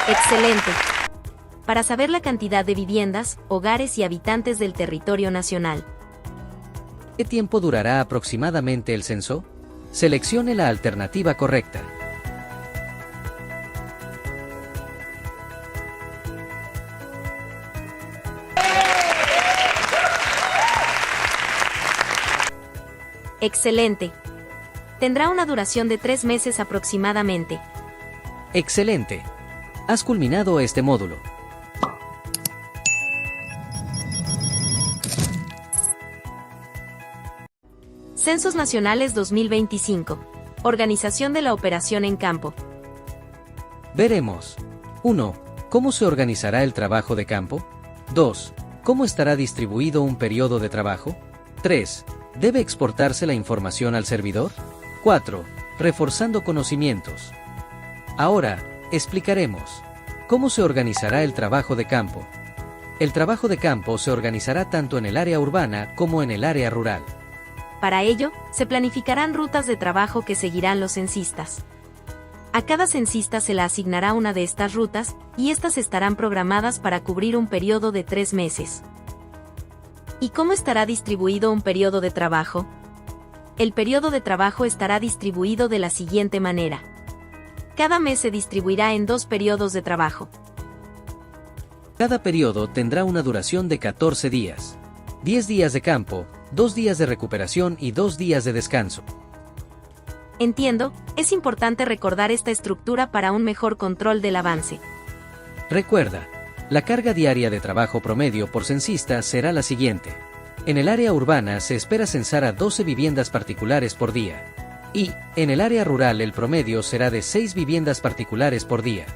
Excelente. Para saber la cantidad de viviendas, hogares y habitantes del territorio nacional. ¿Qué tiempo durará aproximadamente el censo? Seleccione la alternativa correcta. Excelente. Tendrá una duración de 3 meses aproximadamente. Excelente. Has culminado este módulo. Censos Nacionales 2025. Organización de la operación en campo. Veremos. 1. ¿Cómo se organizará el trabajo de campo? 2. ¿Cómo estará distribuido un periodo de trabajo? 3. ¿Debe exportarse la información al servidor? 4. Reforzando conocimientos. Ahora, explicaremos. ¿Cómo se organizará el trabajo de campo? El trabajo de campo se organizará tanto en el área urbana como en el área rural. Para ello, se planificarán rutas de trabajo que seguirán los censistas. A cada censista se le asignará una de estas rutas, y estas estarán programadas para cubrir un periodo de 3 meses. ¿Y cómo estará distribuido un periodo de trabajo? El periodo de trabajo estará distribuido de la siguiente manera. Cada mes se distribuirá en 2 periodos de trabajo. Cada periodo tendrá una duración de 14 días. 10 días de campo, 2 días de recuperación y 2 días de descanso. Entiendo, es importante recordar esta estructura para un mejor control del avance. Recuerda, la carga diaria de trabajo promedio por censista será la siguiente. En el área urbana se espera censar a 12 viviendas particulares por día. Y, en el área rural el promedio será de 6 viviendas particulares por día.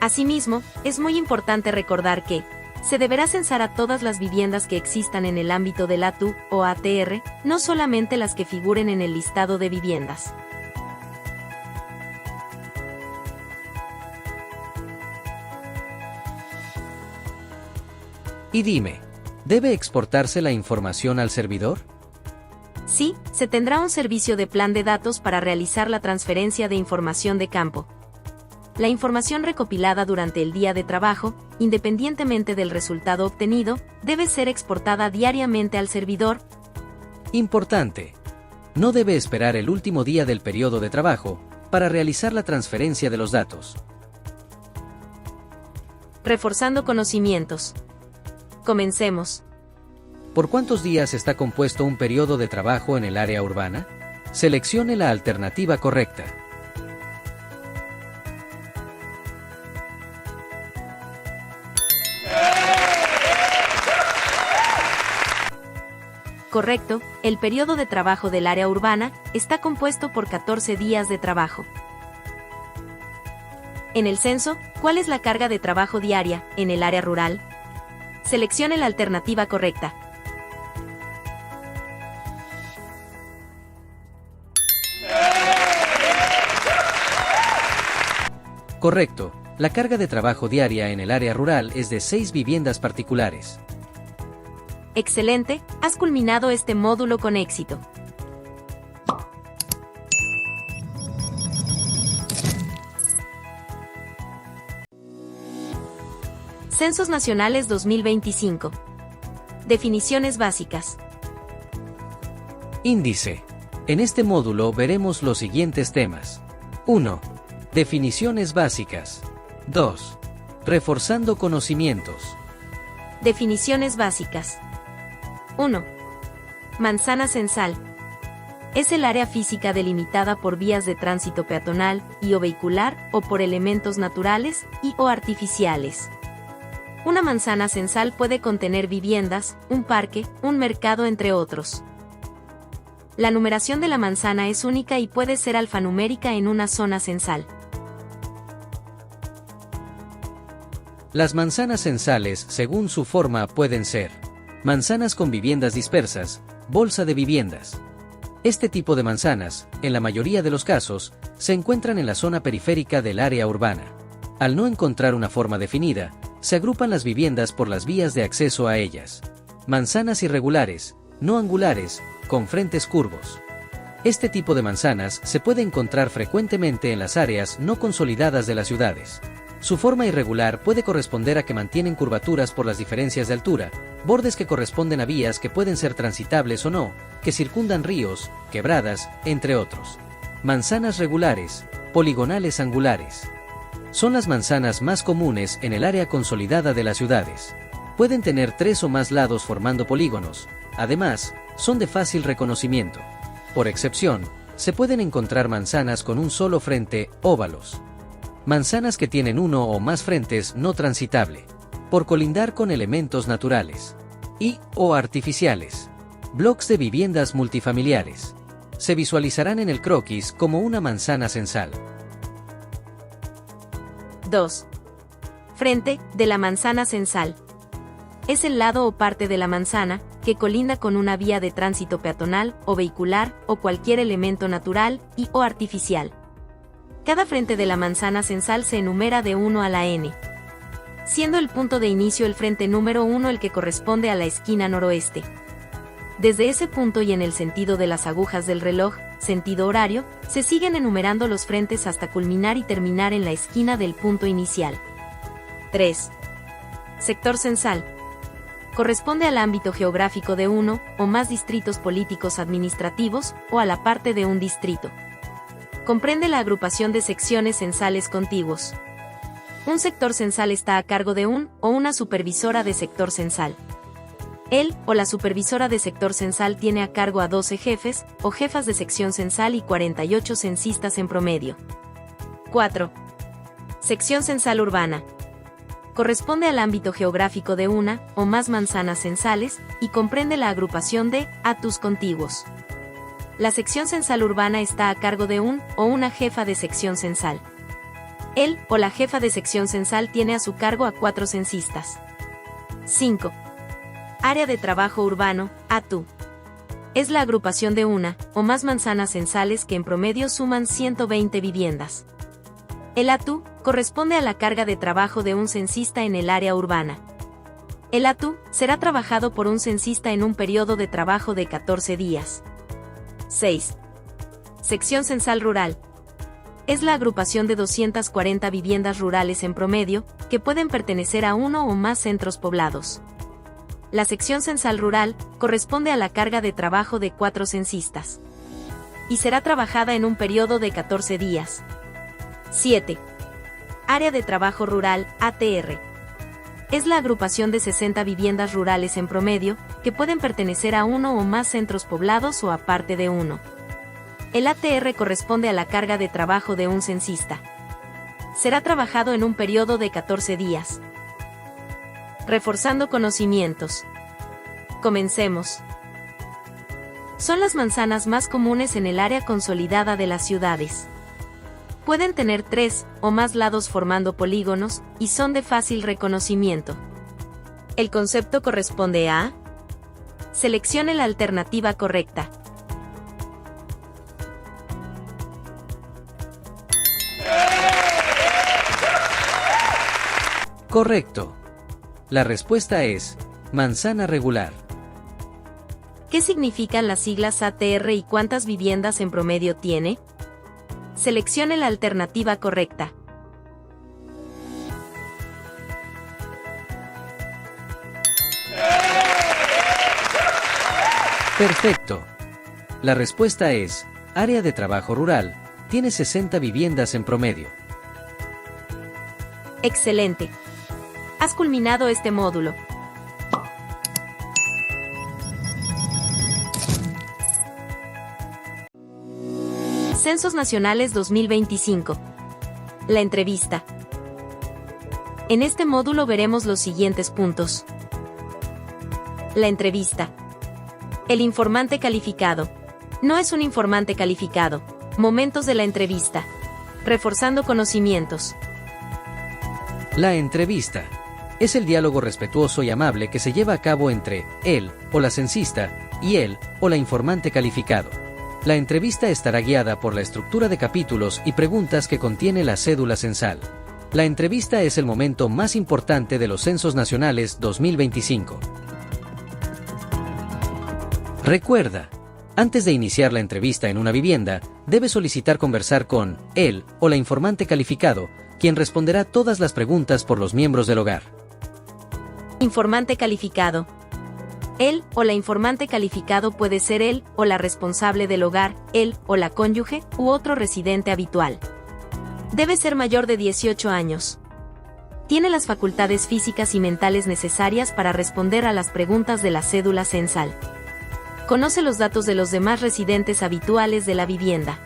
Asimismo, es muy importante recordar que se deberá censar a todas las viviendas que existan en el ámbito del ATU o ATR, no solamente las que figuren en el listado de viviendas. Y dime, ¿debe exportarse la información al servidor? Sí, se tendrá un servicio de plan de datos para realizar la transferencia de información de campo. La información recopilada durante el día de trabajo, independientemente del resultado obtenido, debe ser exportada diariamente al servidor. Importante. No debe esperar el último día del periodo de trabajo para realizar la transferencia de los datos. Reforzando conocimientos. Comencemos. ¿Por cuántos días está compuesto un periodo de trabajo en el área urbana? Seleccione la alternativa correcta. Correcto, el periodo de trabajo del área urbana está compuesto por 14 días de trabajo. En el censo, ¿cuál es la carga de trabajo diaria en el área rural? Seleccione la alternativa correcta. Correcto, la carga de trabajo diaria en el área rural es de 6 viviendas particulares. Excelente, has culminado este módulo con éxito. Censos Nacionales 2025. Definiciones básicas. Índice. En este módulo veremos los siguientes temas. 1. Definiciones básicas. 2. Reforzando conocimientos. Definiciones básicas. 1. Manzana censal. Es el área física delimitada por vías de tránsito peatonal y o vehicular o por elementos naturales y o artificiales. Una manzana censal puede contener viviendas, un parque, un mercado entre otros. La numeración de la manzana es única y puede ser alfanumérica en una zona censal. Las manzanas censales, según su forma, pueden ser manzanas con viviendas dispersas, bolsa de viviendas. Este tipo de manzanas, en la mayoría de los casos, se encuentran en la zona periférica del área urbana. Al no encontrar una forma definida, se agrupan las viviendas por las vías de acceso a ellas. Manzanas irregulares, no angulares, con frentes curvos. Este tipo de manzanas se puede encontrar frecuentemente en las áreas no consolidadas de las ciudades. Su forma irregular puede corresponder a que mantienen curvaturas por las diferencias de altura, bordes que corresponden a vías que pueden ser transitables o no, que circundan ríos, quebradas, entre otros. Manzanas regulares, poligonales angulares. Son las manzanas más comunes en el área consolidada de las ciudades. Pueden tener 3 o más lados formando polígonos. Además, son de fácil reconocimiento. Por excepción, se pueden encontrar manzanas con un solo frente, óvalos. Manzanas que tienen uno o más frentes no transitable, por colindar con elementos naturales o artificiales. Bloques de viviendas multifamiliares. Se visualizarán en el croquis como una manzana censal. 2. Frente de la manzana censal. Es el lado o parte de la manzana que colinda con una vía de tránsito peatonal o vehicular o cualquier elemento natural o artificial. Cada frente de la manzana censal se enumera de 1 a la n, siendo el punto de inicio el frente número 1 el que corresponde a la esquina noroeste. Desde ese punto y en el sentido de las agujas del reloj, sentido horario, se siguen enumerando los frentes hasta culminar y terminar en la esquina del punto inicial. 3. Sector censal. Corresponde al ámbito geográfico de uno o más distritos políticos administrativos o a la parte de un distrito. Comprende la agrupación de secciones censales contiguos. Un sector censal está a cargo de un o una supervisora de sector censal. Él o la supervisora de sector censal tiene a cargo a 12 jefes o jefas de sección censal y 48 censistas en promedio. 4. Sección censal urbana. Corresponde al ámbito geográfico de una o más manzanas censales y comprende la agrupación de atus contiguos. La sección censal urbana está a cargo de un o una jefa de sección censal. Él o la jefa de sección censal tiene a su cargo a 4 censistas. 5. Área de trabajo urbano, ATU. Es la agrupación de una o más manzanas censales que en promedio suman 120 viviendas. El ATU corresponde a la carga de trabajo de un censista en el área urbana. El ATU será trabajado por un censista en un periodo de trabajo de 14 días. 6. Sección censal rural. Es la agrupación de 240 viviendas rurales en promedio, que pueden pertenecer a uno o más centros poblados. La sección censal rural corresponde a la carga de trabajo de 4 censistas. Y será trabajada en un periodo de 14 días. 7. Área de trabajo rural, ATR. Es la agrupación de 60 viviendas rurales en promedio, que pueden pertenecer a uno o más centros poblados o a parte de uno. El ATR corresponde a la carga de trabajo de un censista. Será trabajado en un periodo de 14 días. Reforzando conocimientos. Comencemos. Son las manzanas más comunes en el área consolidada de las ciudades. Pueden tener 3 o más lados formando polígonos y son de fácil reconocimiento. El concepto corresponde a: seleccione la alternativa correcta. Correcto. La respuesta es manzana regular. ¿Qué significan las siglas ATR y cuántas viviendas en promedio tiene? Seleccione la alternativa correcta. Perfecto. La respuesta es área de trabajo rural, tiene 60 viviendas en promedio. Excelente. Has culminado este módulo. Censos Nacionales 2025. La entrevista. En este módulo veremos los siguientes puntos. La entrevista. El informante calificado. No es un informante calificado. Momentos de la entrevista. Reforzando conocimientos. La entrevista. Es el diálogo respetuoso y amable que se lleva a cabo entre él o la censista y él o la informante calificado. La entrevista estará guiada por la estructura de capítulos y preguntas que contiene la cédula censal. La entrevista es el momento más importante de los Censos Nacionales 2025. Recuerda, antes de iniciar la entrevista en una vivienda, debe solicitar conversar con él o la informante calificado, quien responderá todas las preguntas por los miembros del hogar. Informante calificado. Él o la informante calificado puede ser él o la responsable del hogar, él o la cónyuge u otro residente habitual. Debe ser mayor de 18 años. Tiene las facultades físicas y mentales necesarias para responder a las preguntas de la cédula censal. Conoce los datos de los demás residentes habituales de la vivienda.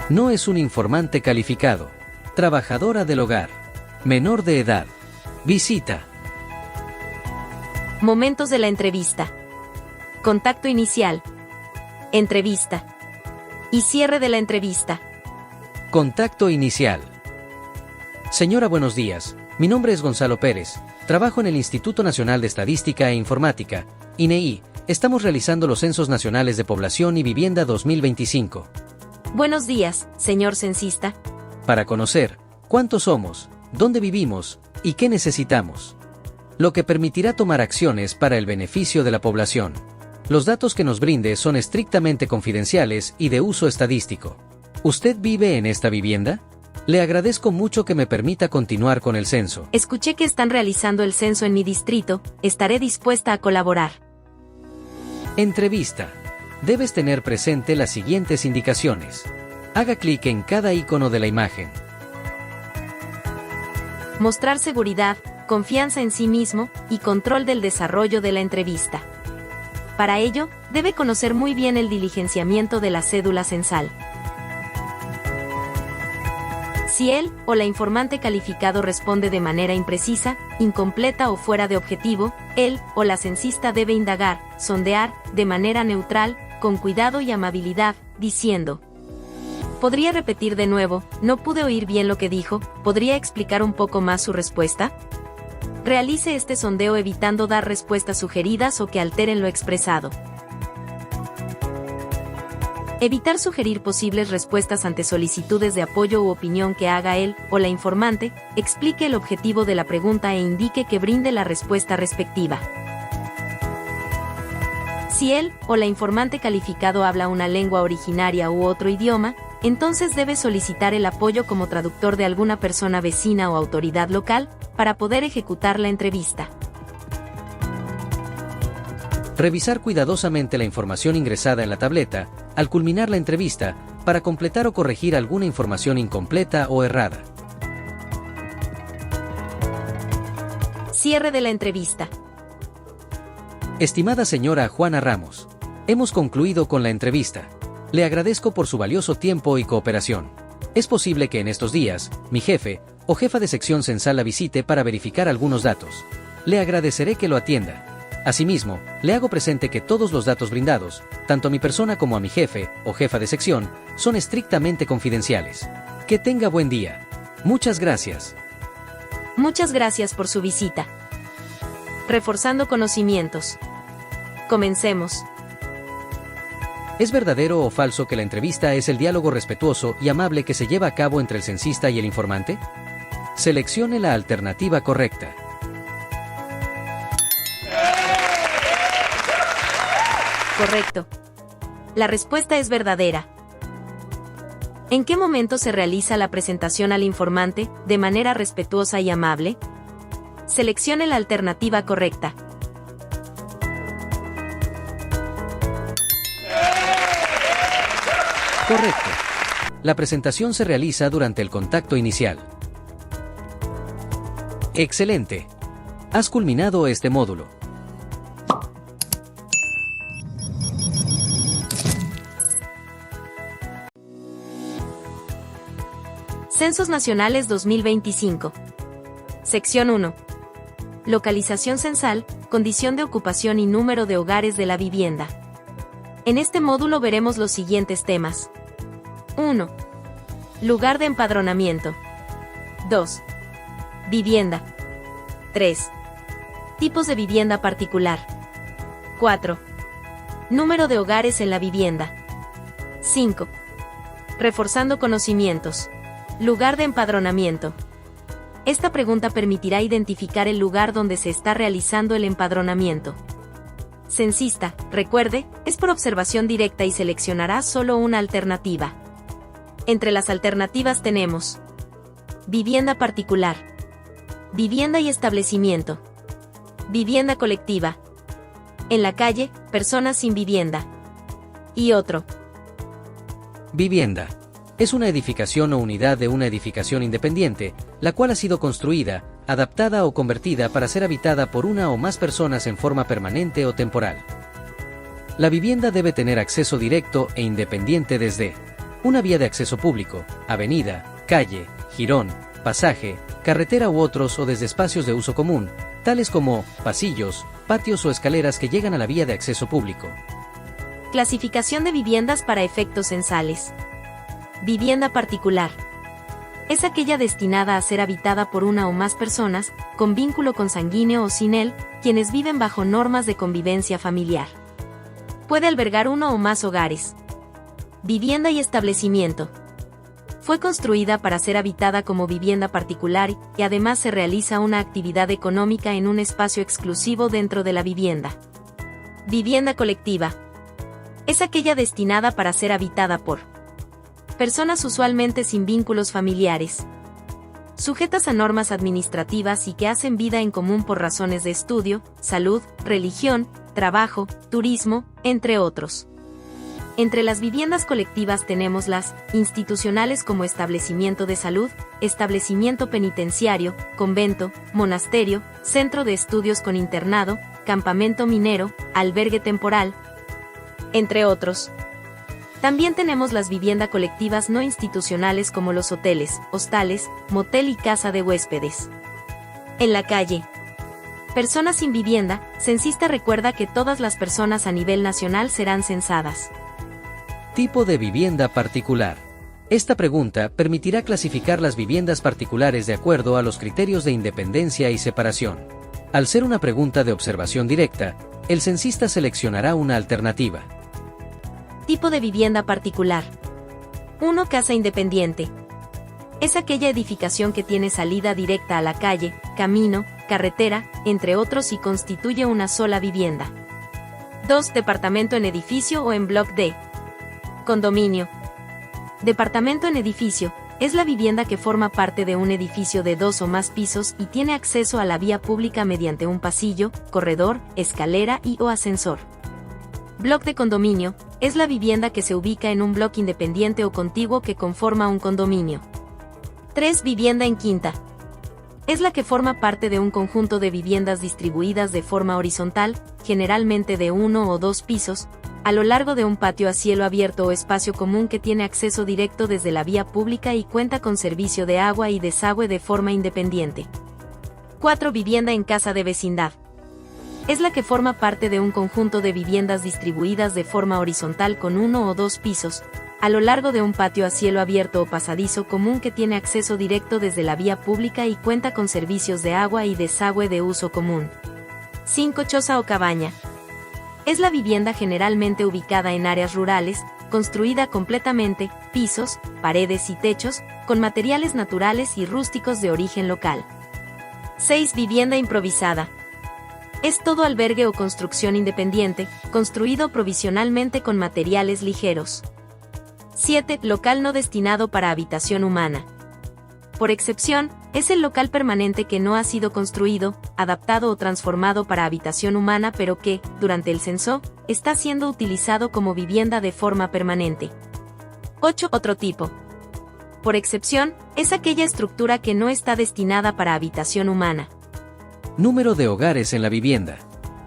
No es un informante calificado. Trabajadora del hogar. Menor de edad. Visita. Momentos de la entrevista. Contacto inicial. Entrevista. Y cierre de la entrevista. Contacto inicial. Señora, buenos días. Mi nombre es Gonzalo Pérez. Trabajo en el Instituto Nacional de Estadística e Informática, INEI. Estamos realizando los Censos Nacionales de Población y Vivienda 2025. Buenos días, señor censista. Para conocer cuántos somos, dónde vivimos y qué necesitamos. Lo que permitirá tomar acciones para el beneficio de la población. Los datos que nos brinde son estrictamente confidenciales y de uso estadístico. ¿Usted vive en esta vivienda? Le agradezco mucho que me permita continuar con el censo. Escuché que están realizando el censo en mi distrito, estaré dispuesta a colaborar. Entrevista. Debes tener presente las siguientes indicaciones. Haga clic en cada icono de la imagen. Mostrar seguridad, confianza en sí mismo y control del desarrollo de la entrevista. Para ello, debe conocer muy bien el diligenciamiento de la cédula censal. Si él o la informante calificado responde de manera imprecisa, incompleta o fuera de objetivo, él o la censista debe indagar, sondear, de manera neutral, con cuidado y amabilidad, diciendo: ¿podría repetir de nuevo? No pude oír bien lo que dijo, ¿podría explicar un poco más su respuesta? Realice este sondeo evitando dar respuestas sugeridas o que alteren lo expresado. Evitar sugerir posibles respuestas ante solicitudes de apoyo u opinión que haga él o la informante, explique el objetivo de la pregunta e indique que brinde la respuesta respectiva. Si él o la informante calificado habla una lengua originaria u otro idioma, entonces debe solicitar el apoyo como traductor de alguna persona vecina o autoridad local, para poder ejecutar la entrevista. Revisar cuidadosamente la información ingresada en la tableta, al culminar la entrevista, para completar o corregir alguna información incompleta o errada. Cierre de la entrevista. Estimada señora Juana Ramos, hemos concluido con la entrevista. Le agradezco por su valioso tiempo y cooperación. Es posible que en estos días, mi jefe o jefa de sección censal la visite para verificar algunos datos. Le agradeceré que lo atienda. Asimismo, le hago presente que todos los datos brindados, tanto a mi persona como a mi jefe o jefa de sección, son estrictamente confidenciales. Que tenga buen día. Muchas gracias. Muchas gracias por su visita. Reforzando conocimientos. Comencemos. ¿Es verdadero o falso que la entrevista es el diálogo respetuoso y amable que se lleva a cabo entre el censista y el informante? Seleccione la alternativa correcta. Correcto. La respuesta es verdadera. ¿En qué momento se realiza la presentación al informante, de manera respetuosa y amable? Seleccione la alternativa correcta. Correcto. La presentación se realiza durante el contacto inicial. Excelente. Has culminado este módulo. Censos Nacionales 2025. Sección 1. Localización censal, condición de ocupación y número de hogares de la vivienda. En este módulo veremos los siguientes temas. 1. Lugar de empadronamiento. 2. Vivienda. 3. Tipos de vivienda particular. 4. Número de hogares en la vivienda. 5. Reforzando conocimientos. Lugar de empadronamiento. Esta pregunta permitirá identificar el lugar donde se está realizando el empadronamiento. Censista, recuerde, es por observación directa y seleccionará solo una alternativa. Entre las alternativas tenemos vivienda particular, vivienda y establecimiento, vivienda colectiva, en la calle, personas sin vivienda, y otro. Vivienda. Es una edificación o unidad de una edificación independiente, la cual ha sido construida, adaptada o convertida para ser habitada por una o más personas en forma permanente o temporal. La vivienda debe tener acceso directo e independiente desde una vía de acceso público, avenida, calle, jirón, pasaje, carretera u otros, o desde espacios de uso común, tales como pasillos, patios o escaleras que llegan a la vía de acceso público. Clasificación de viviendas para efectos censales. Vivienda particular. Es aquella destinada a ser habitada por una o más personas, con vínculo consanguíneo o sin él, quienes viven bajo normas de convivencia familiar. Puede albergar uno o más hogares. Vivienda y establecimiento. Fue construida para ser habitada como vivienda particular y además se realiza una actividad económica en un espacio exclusivo dentro de la vivienda. Vivienda colectiva. Es aquella destinada para ser habitada por personas usualmente sin vínculos familiares, sujetas a normas administrativas y que hacen vida en común por razones de estudio, salud, religión, trabajo, turismo, entre otros. Entre las viviendas colectivas tenemos las institucionales como establecimiento de salud, establecimiento penitenciario, convento, monasterio, centro de estudios con internado, campamento minero, albergue temporal, entre otros. También tenemos las viviendas colectivas no institucionales como los hoteles, hostales, motel y casa de huéspedes. En la calle. Personas sin vivienda, censista recuerda que todas las personas a nivel nacional serán censadas. Tipo de vivienda particular. Esta pregunta permitirá clasificar las viviendas particulares de acuerdo a los criterios de independencia y separación. Al ser una pregunta de observación directa, el censista seleccionará una alternativa. Tipo de vivienda particular. 1. Casa independiente. Es aquella edificación que tiene salida directa a la calle, camino, carretera, entre otros y constituye una sola vivienda. 2. Departamento en edificio o en bloque de condominio. Departamento en edificio. Es la vivienda que forma parte de un edificio de 2 o más pisos y tiene acceso a la vía pública mediante un pasillo, corredor, escalera y/o ascensor. Bloque de condominio. Es la vivienda que se ubica en un bloque independiente o contiguo que conforma un condominio. 3. Vivienda en quinta. Es la que forma parte de un conjunto de viviendas distribuidas de forma horizontal, generalmente de 1 o 2 pisos, a lo largo de un patio a cielo abierto o espacio común que tiene acceso directo desde la vía pública y cuenta con servicio de agua y desagüe de forma independiente. 4. Vivienda en casa de vecindad. Es la que forma parte de un conjunto de viviendas distribuidas de forma horizontal con 1 o 2 pisos, a lo largo de un patio a cielo abierto o pasadizo común que tiene acceso directo desde la vía pública y cuenta con servicios de agua y desagüe de uso común. 5. Choza o cabaña. Es la vivienda generalmente ubicada en áreas rurales, construida completamente, pisos, paredes y techos, con materiales naturales y rústicos de origen local. 6. Vivienda improvisada. Es todo albergue o construcción independiente, construido provisionalmente con materiales ligeros. 7. Local no destinado para habitación humana. Por excepción, es el local permanente que no ha sido construido, adaptado o transformado para habitación humana pero que, durante el censo, está siendo utilizado como vivienda de forma permanente. 8. Otro tipo. Por excepción, es aquella estructura que no está destinada para habitación humana. Número de hogares en la vivienda.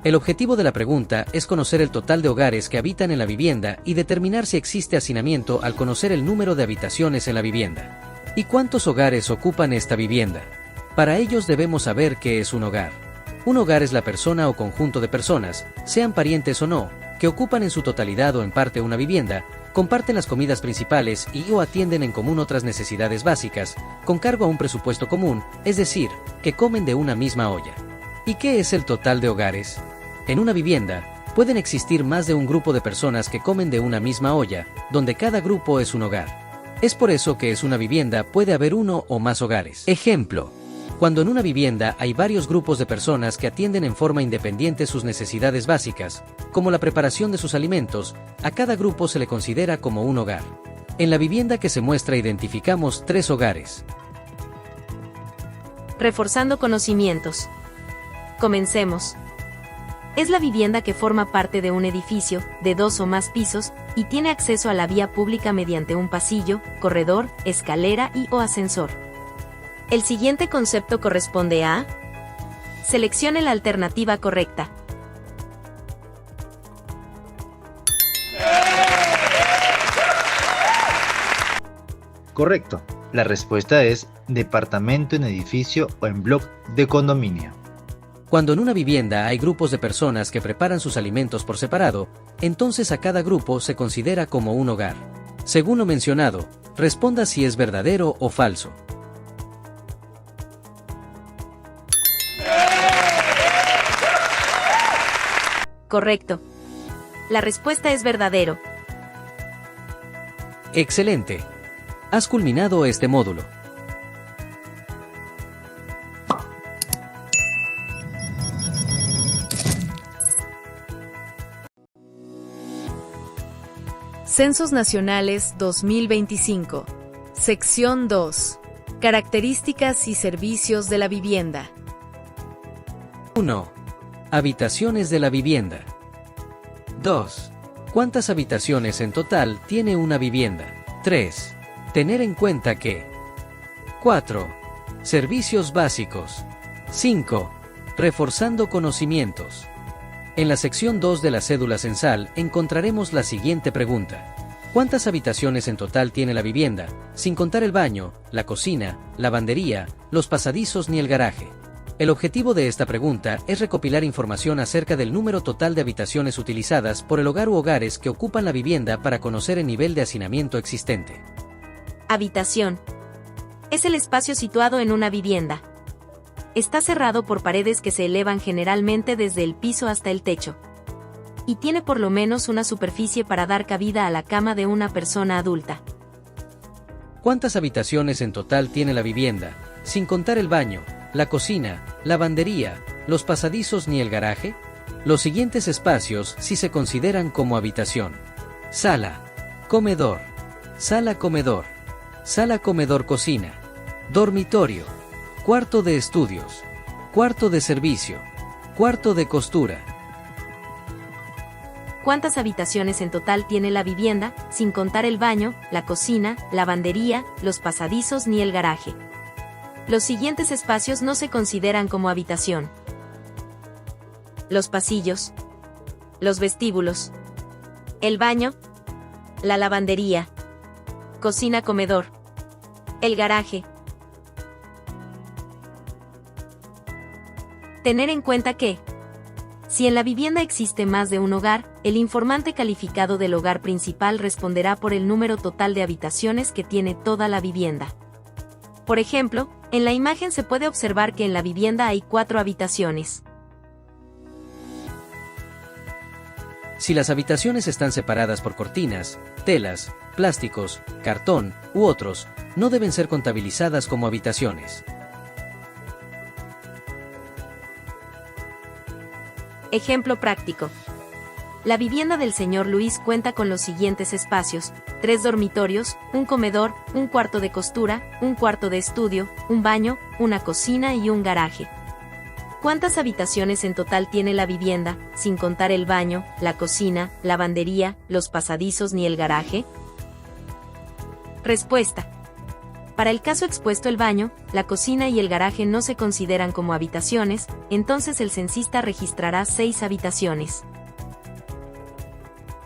El objetivo de la pregunta es conocer el total de hogares que habitan en la vivienda y determinar si existe hacinamiento al conocer el número de habitaciones en la vivienda. ¿Y cuántos hogares ocupan esta vivienda? Para ellos debemos saber qué es un hogar. Un hogar es la persona o conjunto de personas, sean parientes o no, que ocupan en su totalidad o en parte una vivienda, comparten las comidas principales y/o atienden en común otras necesidades básicas, con cargo a un presupuesto común, es decir, que comen de una misma olla. ¿Y qué es el total de hogares? En una vivienda, pueden existir más de un grupo de personas que comen de una misma olla, donde cada grupo es un hogar. Es por eso que es una vivienda puede haber uno o más hogares. Ejemplo. Cuando en una vivienda hay varios grupos de personas que atienden en forma independiente sus necesidades básicas, como la preparación de sus alimentos, a cada grupo se le considera como un hogar. En la vivienda que se muestra identificamos 3 hogares. Reforzando conocimientos. Comencemos. Es la vivienda que forma parte de un edificio, de 2 o más pisos, y tiene acceso a la vía pública mediante un pasillo, corredor, escalera y/o ascensor. El siguiente concepto corresponde a... Seleccione la alternativa correcta. Correcto. La respuesta es departamento en edificio o en bloque de condominio. Cuando en una vivienda hay grupos de personas que preparan sus alimentos por separado, entonces a cada grupo se considera como un hogar. Según lo mencionado, responda si es verdadero o falso. Correcto. La respuesta es verdadero. Excelente. Has culminado este módulo. Censos Nacionales 2025. Sección 2. Características y servicios de la vivienda. 1. Habitaciones de la vivienda. 2. ¿Cuántas habitaciones en total tiene una vivienda? 3. Tener en cuenta que. 4. Servicios básicos. 5. Reforzando conocimientos. En la sección 2 de la cédula censal encontraremos la siguiente pregunta. ¿Cuántas habitaciones en total tiene la vivienda, sin contar el baño, la cocina, lavandería, los pasadizos ni el garaje? El objetivo de esta pregunta es recopilar información acerca del número total de habitaciones utilizadas por el hogar u hogares que ocupan la vivienda para conocer el nivel de hacinamiento existente. Habitación. Es el espacio situado en una vivienda. Está cerrado por paredes que se elevan generalmente desde el piso hasta el techo. Y tiene por lo menos una superficie para dar cabida a la cama de una persona adulta. ¿Cuántas habitaciones en total tiene la vivienda, sin contar el baño, la cocina, lavandería, los pasadizos ni el garaje? Los siguientes espacios sí se consideran como habitación. Sala, comedor, sala-comedor, sala-comedor-cocina, dormitorio, cuarto de estudios, cuarto de servicio, cuarto de costura. ¿Cuántas habitaciones en total tiene la vivienda, sin contar el baño, la cocina, lavandería, los pasadizos ni el garaje? Los siguientes espacios no se consideran como habitación. Los pasillos, los vestíbulos, el baño, la lavandería, cocina-comedor, el garaje. Tener en cuenta que, si en la vivienda existe más de un hogar, el informante calificado del hogar principal responderá por el número total de habitaciones que tiene toda la vivienda. Por ejemplo, en la imagen se puede observar que en la vivienda hay 4 habitaciones. Si las habitaciones están separadas por cortinas, telas, plásticos, cartón u otros, no deben ser contabilizadas como habitaciones. Ejemplo práctico. La vivienda del señor Luis cuenta con los siguientes espacios: 3 dormitorios, un comedor, un cuarto de costura, un cuarto de estudio, un baño, una cocina y un garaje. ¿Cuántas habitaciones en total tiene la vivienda, sin contar el baño, la cocina, lavandería, los pasadizos ni el garaje? Respuesta. Para el caso expuesto, el baño, la cocina y el garaje no se consideran como habitaciones, entonces el censista registrará 6 habitaciones.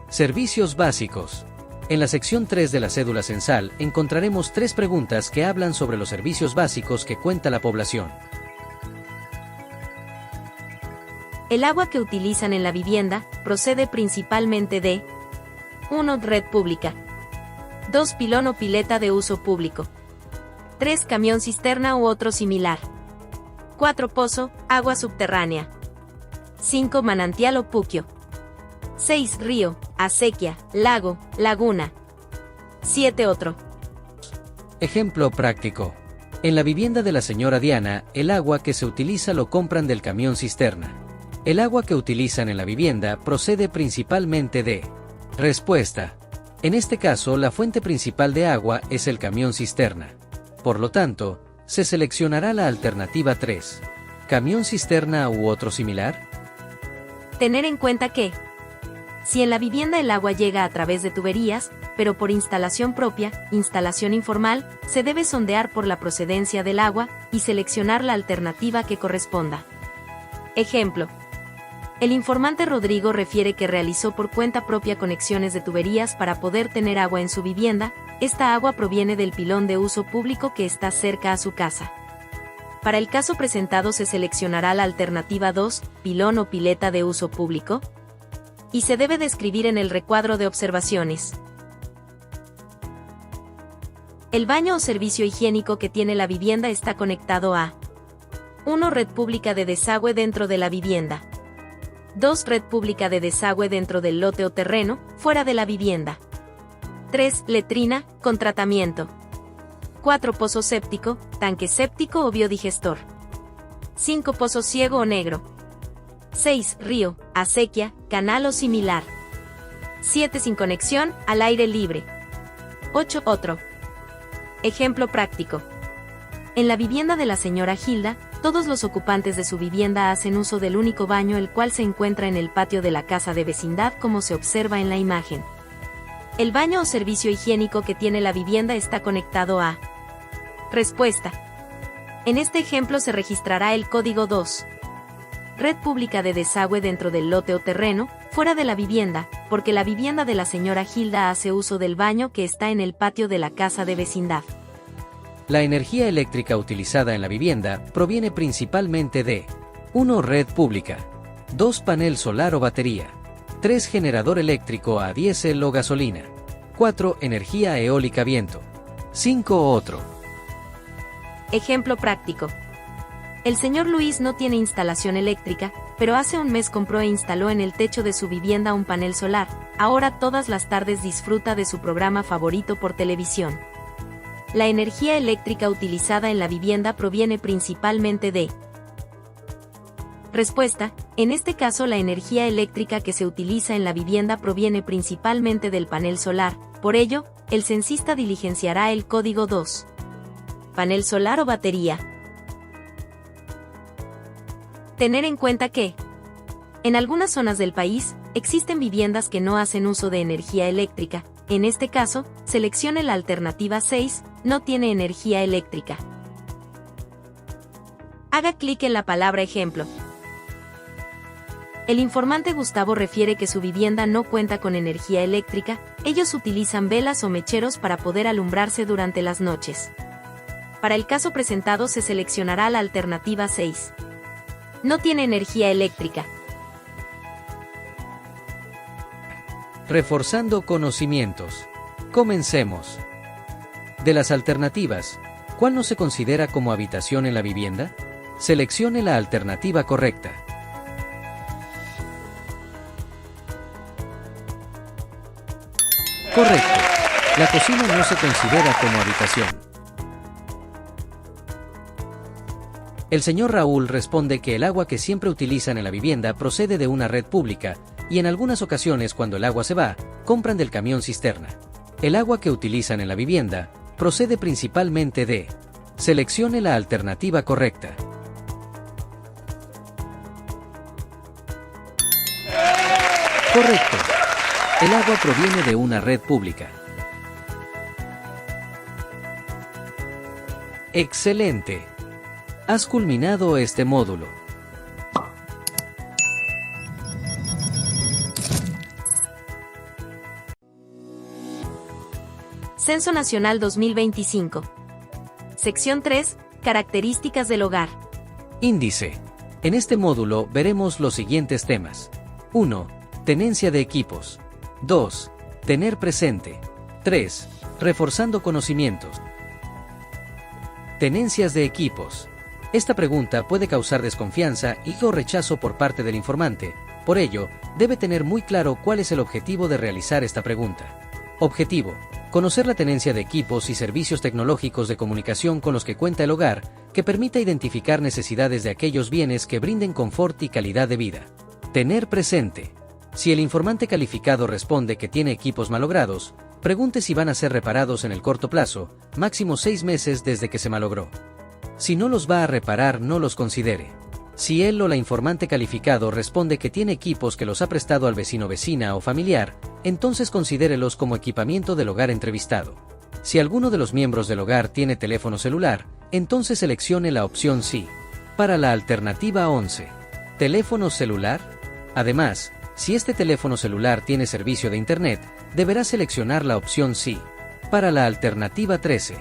Servicios básicos. En la sección 3 de la cédula censal encontraremos 3 preguntas que hablan sobre los servicios básicos que cuenta la población. El agua que utilizan en la vivienda procede principalmente de 1. Red pública. 2. Pilón o pileta de uso público. 3. Camión cisterna u otro similar. 4. Pozo, agua subterránea. 5. Manantial o puquio. 6. Río, acequia, lago, laguna. 7. Otro. Ejemplo práctico. En la vivienda de la señora Diana, el agua que se utiliza lo compran del camión cisterna. El agua que utilizan en la vivienda procede principalmente de. Respuesta. En este caso, la fuente principal de agua es el camión cisterna. Por lo tanto, se seleccionará la alternativa 3. ¿Camión cisterna u otro similar? Tener en cuenta que, si en la vivienda el agua llega a través de tuberías, pero por instalación propia, instalación informal, se debe sondear por la procedencia del agua y seleccionar la alternativa que corresponda. Ejemplo. El informante Rodrigo refiere que realizó por cuenta propia conexiones de tuberías para poder tener agua en su vivienda. Esta agua proviene del pilón de uso público que está cerca a su casa. Para el caso presentado se seleccionará la alternativa 2, pilón o pileta de uso público, y se debe describir en el recuadro de observaciones. El baño o servicio higiénico que tiene la vivienda está conectado a 1. Red pública de desagüe dentro de la vivienda. 2. Red pública de desagüe dentro del lote o terreno, fuera de la vivienda. 3. Letrina, con tratamiento. 4. Pozo séptico, tanque séptico o biodigestor. 5. Pozo ciego o negro. 6. Río, acequia, canal o similar. 7. Sin conexión, al aire libre. 8. Otro. Ejemplo práctico. En la vivienda de la señora Gilda, todos los ocupantes de su vivienda hacen uso del único baño el cual se encuentra en el patio de la casa de vecindad como se observa en la imagen. El baño o servicio higiénico que tiene la vivienda está conectado a. Respuesta. En este ejemplo se registrará el código 2. Red pública de desagüe dentro del lote o terreno, fuera de la vivienda, porque la vivienda de la señora Gilda hace uso del baño que está en el patio de la casa de vecindad. La energía eléctrica utilizada en la vivienda proviene principalmente de 1. Red pública. 2. Panel solar o batería. 3. Generador eléctrico a diésel o gasolina. 4. Energía eólica viento. 5. Otro. Ejemplo práctico. El señor Luis no tiene instalación eléctrica, pero hace un mes compró e instaló en el techo de su vivienda un panel solar. Ahora todas las tardes disfruta de su programa favorito por televisión. La energía eléctrica utilizada en la vivienda proviene principalmente de. Respuesta. En este caso la energía eléctrica que se utiliza en la vivienda proviene principalmente del panel solar, por ello, el censista diligenciará el código 2. Panel solar o batería. Tener en cuenta que, en algunas zonas del país, existen viviendas que no hacen uso de energía eléctrica. En este caso, seleccione la alternativa 6, no tiene energía eléctrica. Haga clic en la palabra ejemplo. El informante Gustavo refiere que su vivienda no cuenta con energía eléctrica, ellos utilizan velas o mecheros para poder alumbrarse durante las noches. Para el caso presentado se seleccionará la alternativa 6. No tiene energía eléctrica. Reforzando conocimientos. Comencemos. De las alternativas, ¿cuál no se considera como habitación en la vivienda? Seleccione la alternativa correcta. Correcto. La cocina no se considera como habitación. El señor Raúl responde que el agua que siempre utilizan en la vivienda procede de una red pública, y en algunas ocasiones cuando el agua se va, compran del camión cisterna. El agua que utilizan en la vivienda procede principalmente de. Seleccione la alternativa correcta. Correcto. El agua proviene de una red pública. Excelente. Has culminado este módulo. Censo Nacional 2025. Sección 3. Características del hogar. Índice. En este módulo veremos los siguientes temas. 1. Tenencia de equipos. 2. Tener presente. 3. Reforzando conocimientos. Tenencias de equipos. Esta pregunta puede causar desconfianza y o rechazo por parte del informante, por ello, debe tener muy claro cuál es el objetivo de realizar esta pregunta. Objetivo: conocer la tenencia de equipos y servicios tecnológicos de comunicación con los que cuenta el hogar, que permita identificar necesidades de aquellos bienes que brinden confort y calidad de vida. Tener presente: si el informante calificado responde que tiene equipos malogrados, Pregunte si van a ser reparados en el corto plazo, máximo 6 meses desde que se malogró. Si no los va a reparar, no los considere. Si él o la informante calificado responde que tiene equipos que los ha prestado al vecino, vecina o familiar, entonces considérelos como equipamiento del hogar entrevistado. Si alguno de los miembros del hogar tiene teléfono celular, entonces seleccione la opción sí. Para la alternativa 11. ¿Teléfono celular? Además, si este teléfono celular tiene servicio de Internet, deberá seleccionar la opción sí. Para la alternativa 13.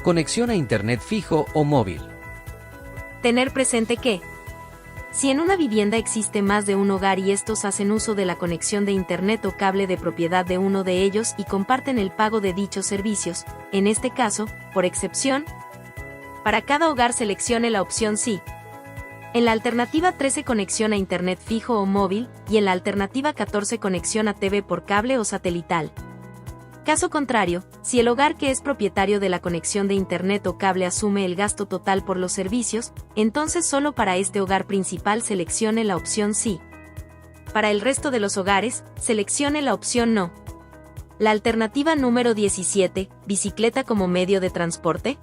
Conexión a Internet fijo o móvil. Tener presente que, si en una vivienda existe más de un hogar y estos hacen uso de la conexión de Internet o cable de propiedad de uno de ellos y comparten el pago de dichos servicios, en este caso, por excepción, para cada hogar seleccione la opción sí. En la alternativa 13 conexión a Internet fijo o móvil, y en la alternativa 14 conexión a TV por cable o satelital. Caso contrario, si el hogar que es propietario de la conexión de Internet o cable asume el gasto total por los servicios, entonces solo para este hogar principal seleccione la opción sí. Para el resto de los hogares, seleccione la opción no. La alternativa número 17, bicicleta como medio de transporte.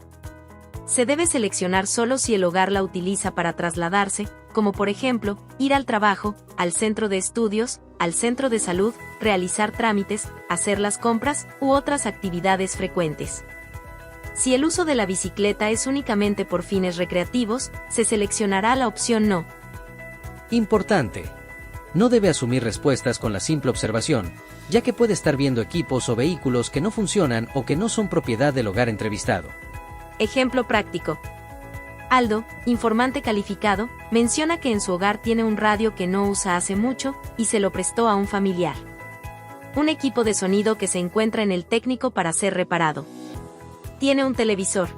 Se debe seleccionar solo si el hogar la utiliza para trasladarse, como por ejemplo, ir al trabajo, al centro de estudios, al centro de salud, realizar trámites, hacer las compras u otras actividades frecuentes. Si el uso de la bicicleta es únicamente por fines recreativos, se seleccionará la opción no. Importante. No debe asumir respuestas con la simple observación, ya que puede estar viendo equipos o vehículos que no funcionan o que no son propiedad del hogar entrevistado. Ejemplo práctico. Aldo, informante calificado, menciona que en su hogar tiene un radio que no usa hace mucho y se lo prestó a un familiar. Un equipo de sonido que se encuentra en el técnico para ser reparado. Tiene un televisor.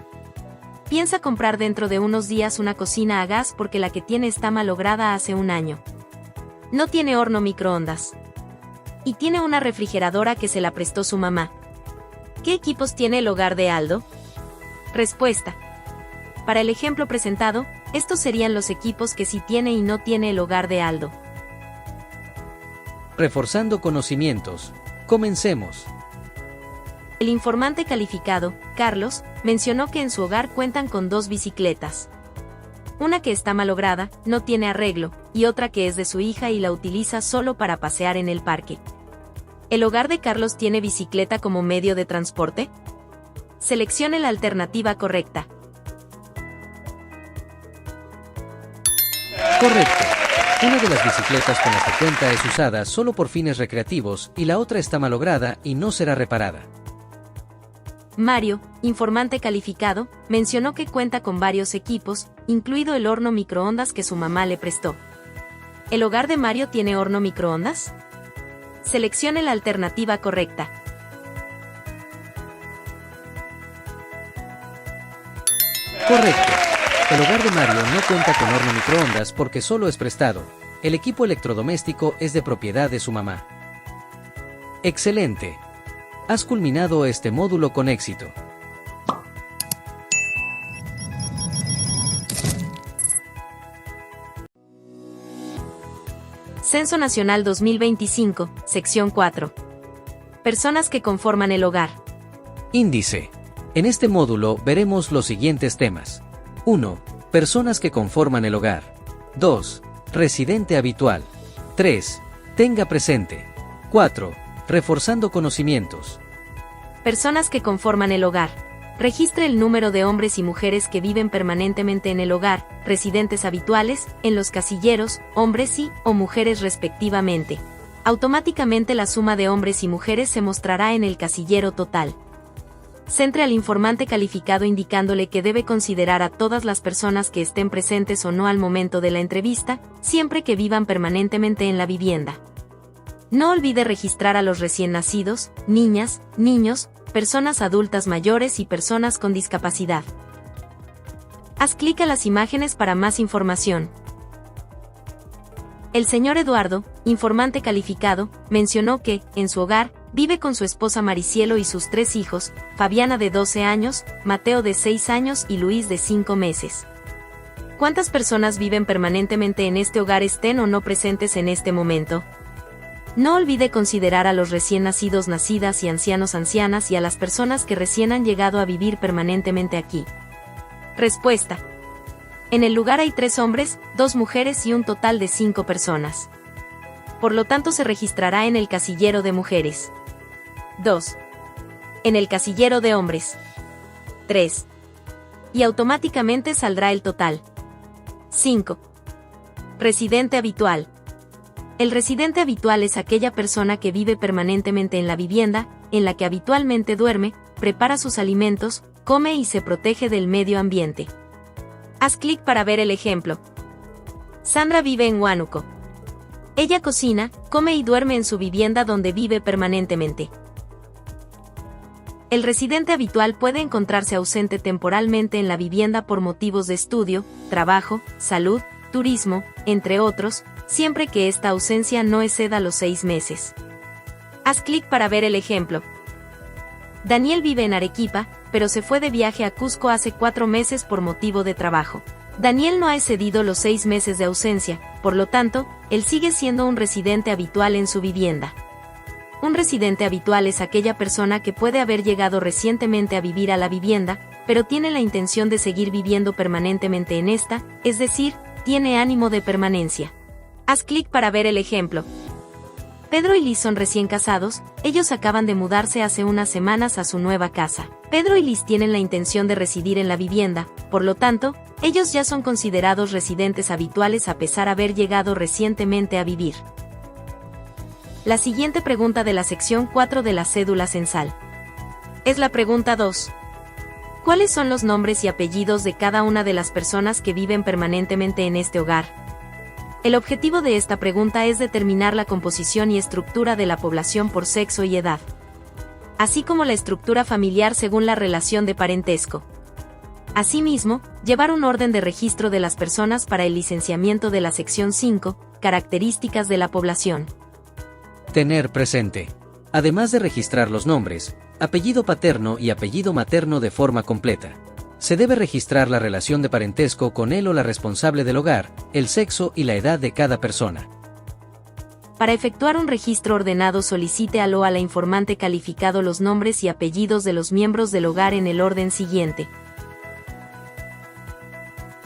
Piensa comprar dentro de unos días una cocina a gas porque la que tiene está malograda hace un año. No tiene horno microondas. Y tiene una refrigeradora que se la prestó su mamá. ¿Qué equipos tiene el hogar de Aldo? Respuesta. Para el ejemplo presentado, estos serían los equipos que sí tiene y no tiene el hogar de Aldo. Reforzando conocimientos. Comencemos. El informante calificado, Carlos, mencionó que en su hogar cuentan con 2 bicicletas. Una que está malograda, no tiene arreglo, y otra que es de su hija y la utiliza solo para pasear en el parque. ¿El hogar de Carlos tiene bicicleta como medio de transporte? Seleccione la alternativa correcta. Correcto. Una de las bicicletas con las que cuenta es usada solo por fines recreativos y la otra está malograda y no será reparada. Mario, informante calificado, mencionó que cuenta con varios equipos, incluido el horno microondas que su mamá le prestó. ¿El hogar de Mario tiene horno microondas? Seleccione la alternativa correcta. Correcto. El hogar de Mario no cuenta con horno microondas porque solo es prestado. El equipo electrodoméstico es de propiedad de su mamá. Excelente. Has culminado este módulo con éxito. Censo Nacional 2025, sección 4. Personas que conforman el hogar. Índice. En este módulo veremos los siguientes temas. 1. Personas que conforman el hogar. 2. Residente habitual. 3. Tenga presente. 4. Reforzando conocimientos. Personas que conforman el hogar. Registre el número de hombres y mujeres que viven permanentemente en el hogar, residentes habituales, en los casilleros, hombres o mujeres respectivamente. Automáticamente la suma de hombres y mujeres se mostrará en el casillero total. Centre al informante calificado indicándole que debe considerar a todas las personas que estén presentes o no al momento de la entrevista, siempre que vivan permanentemente en la vivienda. No olvide registrar a los recién nacidos, niñas, niños, personas adultas mayores y personas con discapacidad. Haz clic a las imágenes para más información. El señor Eduardo, informante calificado, mencionó que, en su hogar, vive con su esposa Maricielo y sus 3 hijos, Fabiana de 12 años, Mateo de 6 años y Luis de 5 meses. ¿Cuántas personas viven permanentemente en este hogar estén o no presentes en este momento? No olvide considerar a los recién nacidos, nacidas y ancianos, ancianas y a las personas que recién han llegado a vivir permanentemente aquí. Respuesta. En el lugar hay 3 hombres, 2 mujeres y un total de 5 personas. Por lo tanto se registrará en el casillero de mujeres. 2. En el casillero de hombres. 3. Y automáticamente saldrá el total. 5. Residente habitual. El residente habitual es aquella persona que vive permanentemente en la vivienda, en la que habitualmente duerme, prepara sus alimentos, come y se protege del medio ambiente. Haz clic para ver el ejemplo. Sandra vive en Huánuco. Ella cocina, come y duerme en su vivienda donde vive permanentemente. El residente habitual puede encontrarse ausente temporalmente en la vivienda por motivos de estudio, trabajo, salud, turismo, entre otros, siempre que esta ausencia no exceda los 6 meses. Haz clic para ver el ejemplo. Daniel vive en Arequipa, pero se fue de viaje a Cusco hace 4 meses por motivo de trabajo. Daniel no ha excedido los 6 meses de ausencia, por lo tanto, él sigue siendo un residente habitual en su vivienda. Un residente habitual es aquella persona que puede haber llegado recientemente a vivir a la vivienda, pero tiene la intención de seguir viviendo permanentemente en esta, es decir, tiene ánimo de permanencia. Haz clic para ver el ejemplo. Pedro y Liz son recién casados, ellos acaban de mudarse hace unas semanas a su nueva casa. Pedro y Liz tienen la intención de residir en la vivienda, por lo tanto, ellos ya son considerados residentes habituales a pesar de haber llegado recientemente a vivir. La siguiente pregunta de la sección 4 de la cédula censal. Es la pregunta 2. ¿Cuáles son los nombres y apellidos de cada una de las personas que viven permanentemente en este hogar? El objetivo de esta pregunta es determinar la composición y estructura de la población por sexo y edad, así como la estructura familiar según la relación de parentesco. Asimismo, llevar un orden de registro de las personas para el licenciamiento de la sección 5, características de la población. Tener presente. Además de registrar los nombres, apellido paterno y apellido materno de forma completa, se debe registrar la relación de parentesco con él o la responsable del hogar, el sexo y la edad de cada persona. Para efectuar un registro ordenado, solicite al o a la informante calificado los nombres y apellidos de los miembros del hogar en el orden siguiente.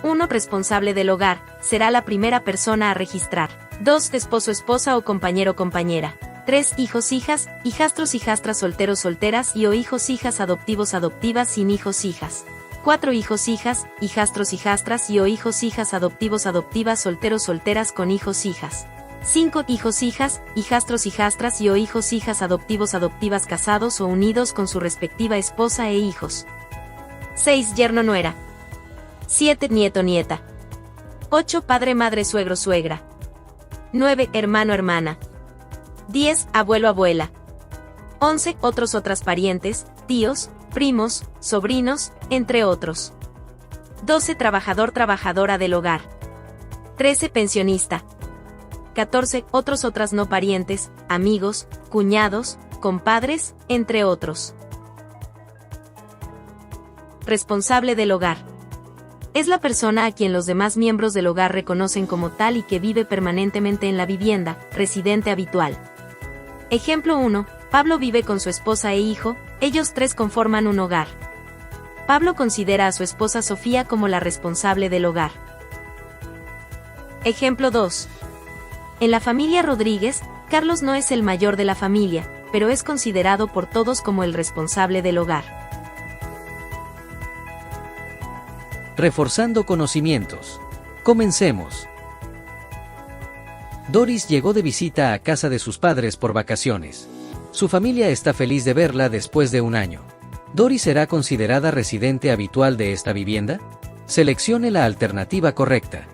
1. Responsable del hogar, será la primera persona a registrar. 2. Esposo, esposa o compañero, compañera. 3. Hijos, hijas, hijastros, hijastras, solteros, solteras y o hijos, hijas, adoptivos, adoptivas, sin hijos, hijas. 4. Hijos, hijas, hijastros, hijastras y o hijos, hijas, adoptivos, adoptivas, solteros, solteras con hijos, hijas. 5. Hijos, hijas, hijastros, hijastras y o hijos, hijas, adoptivos, adoptivas, casados o unidos con su respectiva esposa e hijos. 6. Yerno, nuera. 7. Nieto, nieta. 8. Padre, madre, suegro, suegra. 9. Hermano, hermana. 10. Abuelo, abuela. 11. Otros, otras parientes, tíos, primos, sobrinos, entre otros. 12. Trabajador, trabajadora del hogar. 13. Pensionista. 14. Otros, otras no parientes, amigos, cuñados, compadres, entre otros. Responsable del hogar. Es la persona a quien los demás miembros del hogar reconocen como tal y que vive permanentemente en la vivienda, residente habitual. Ejemplo 1. Pablo vive con su esposa e hijo, ellos 3 conforman un hogar. Pablo considera a su esposa Sofía como la responsable del hogar. Ejemplo 2. En la familia Rodríguez, Carlos no es el mayor de la familia, pero es considerado por todos como el responsable del hogar. Reforzando conocimientos. Comencemos. Doris llegó de visita a casa de sus padres por vacaciones. Su familia está feliz de verla después de un año. ¿Doris será considerada residente habitual de esta vivienda? Seleccione la alternativa correcta.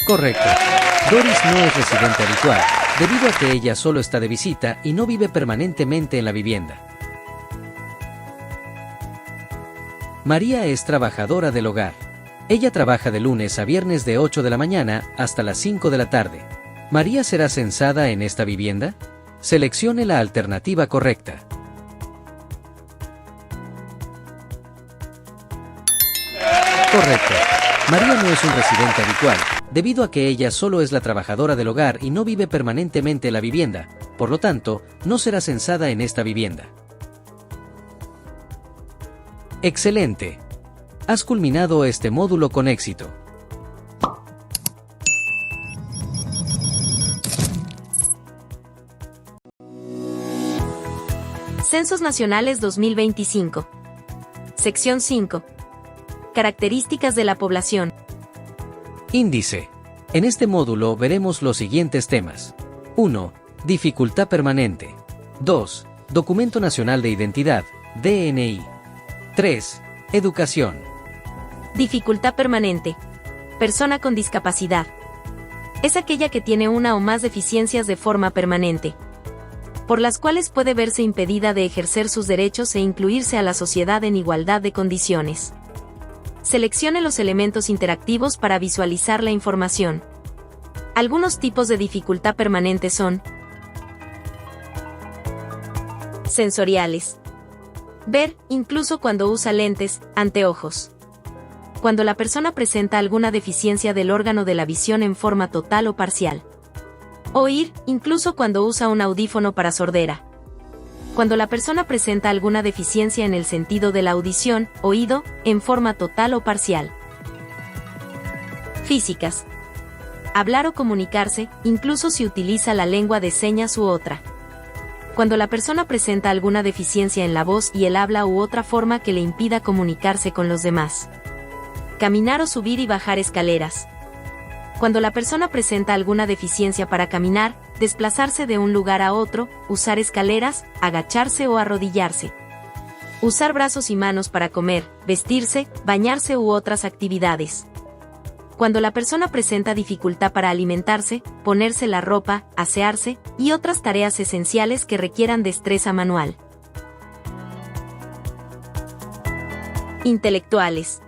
Correcto. Doris no es residente habitual, debido a que ella solo está de visita y no vive permanentemente en la vivienda. María es trabajadora del hogar. Ella trabaja de lunes a viernes de 8 de la mañana hasta las 5 de la tarde. ¿María será censada en esta vivienda? Seleccione la alternativa correcta. Correcto. María no es un residente habitual, debido a que ella solo es la trabajadora del hogar y no vive permanentemente en la vivienda, por lo tanto, no será censada en esta vivienda. ¡Excelente! Has culminado este módulo con éxito. Censos Nacionales 2025. Sección 5. Características de la población. Índice. En este módulo veremos los siguientes temas. 1. Dificultad permanente. 2. Documento Nacional de Identidad, DNI. 3. Educación. Dificultad permanente. Persona con discapacidad. Es aquella que tiene una o más deficiencias de forma permanente, por las cuales puede verse impedida de ejercer sus derechos e incluirse a la sociedad en igualdad de condiciones. Seleccione los elementos interactivos para visualizar la información. Algunos tipos de dificultad permanente son: sensoriales. Ver, incluso cuando usa lentes, anteojos. Cuando la persona presenta alguna deficiencia del órgano de la visión en forma total o parcial. Oír, incluso cuando usa un audífono para sordera. Cuando la persona presenta alguna deficiencia en el sentido de la audición, oído, en forma total o parcial. Físicas. Hablar o comunicarse, incluso si utiliza la lengua de señas u otra. Cuando la persona presenta alguna deficiencia en la voz y el habla u otra forma que le impida comunicarse con los demás. Caminar o subir y bajar escaleras. Cuando la persona presenta alguna deficiencia para caminar, desplazarse de un lugar a otro, usar escaleras, agacharse o arrodillarse. Usar brazos y manos para comer, vestirse, bañarse u otras actividades. Cuando la persona presenta dificultad para alimentarse, ponerse la ropa, asearse, y otras tareas esenciales que requieran destreza manual. Intelectuales.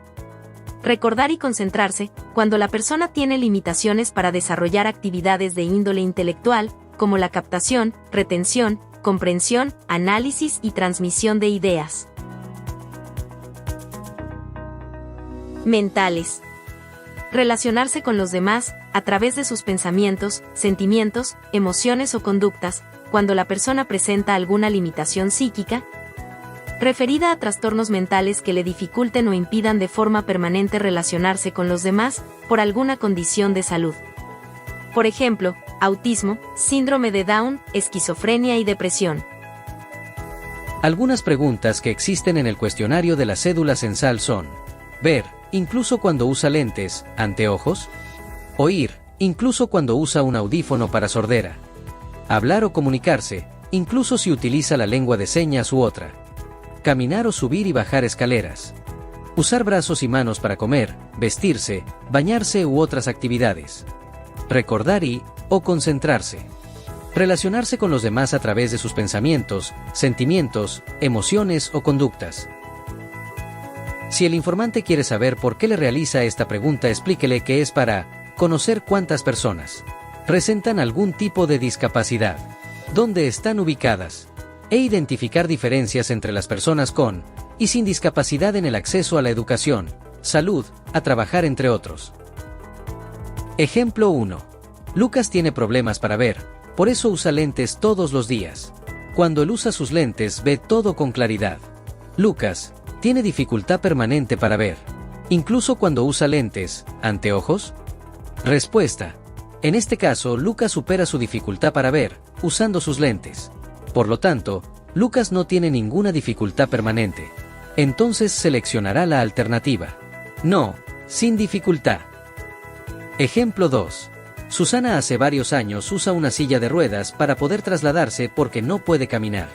Recordar y concentrarse, cuando la persona tiene limitaciones para desarrollar actividades de índole intelectual, como la captación, retención, comprensión, análisis y transmisión de ideas. Mentales. Relacionarse con los demás, a través de sus pensamientos, sentimientos, emociones o conductas, cuando la persona presenta alguna limitación psíquica, referida a trastornos mentales que le dificulten o impidan de forma permanente relacionarse con los demás, por alguna condición de salud. Por ejemplo, autismo, síndrome de Down, esquizofrenia y depresión. Algunas preguntas que existen en el cuestionario de la cédula censal son: ver, incluso cuando usa lentes, anteojos. Oír, incluso cuando usa un audífono para sordera. Hablar o comunicarse, incluso si utiliza la lengua de señas u otra. Caminar o subir y bajar escaleras. Usar brazos y manos para comer, vestirse, bañarse u otras actividades. Recordar o concentrarse. Relacionarse con los demás a través de sus pensamientos, sentimientos, emociones o conductas. Si el informante quiere saber por qué le realiza esta pregunta, explíquele que es para conocer cuántas personas presentan algún tipo de discapacidad, dónde están ubicadas, e identificar diferencias entre las personas con y sin discapacidad en el acceso a la educación, salud, a trabajar, entre otros. Ejemplo 1. Lucas tiene problemas para ver, por eso usa lentes todos los días. Cuando él usa sus lentes ve todo con claridad. Lucas tiene dificultad permanente para ver, incluso cuando usa lentes, anteojos. Respuesta. En este caso, Lucas supera su dificultad para ver, usando sus lentes. Por lo tanto, Lucas no tiene ninguna dificultad permanente. Entonces seleccionará la alternativa. No, sin dificultad. Ejemplo 2. Susana hace varios años usa una silla de ruedas para poder trasladarse porque no puede caminar.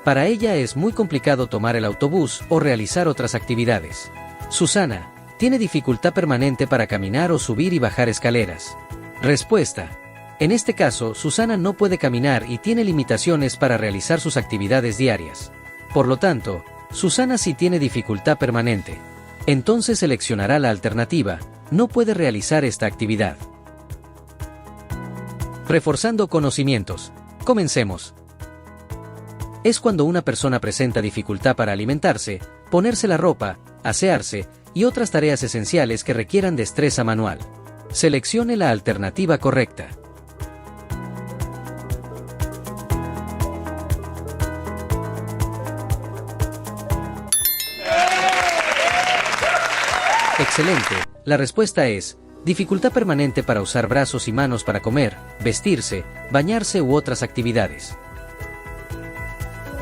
Para ella es muy complicado tomar el autobús o realizar otras actividades. Susana tiene dificultad permanente para caminar o subir y bajar escaleras. Respuesta. En este caso, Susana no puede caminar y tiene limitaciones para realizar sus actividades diarias. Por lo tanto, Susana sí tiene dificultad permanente. Entonces seleccionará la alternativa, no puede realizar esta actividad. Reforzando conocimientos. Comencemos. Es cuando una persona presenta dificultad para alimentarse, ponerse la ropa, asearse, y otras tareas esenciales que requieran destreza manual. Seleccione la alternativa correcta. Excelente, la respuesta es, dificultad permanente para usar brazos y manos para comer, vestirse, bañarse u otras actividades.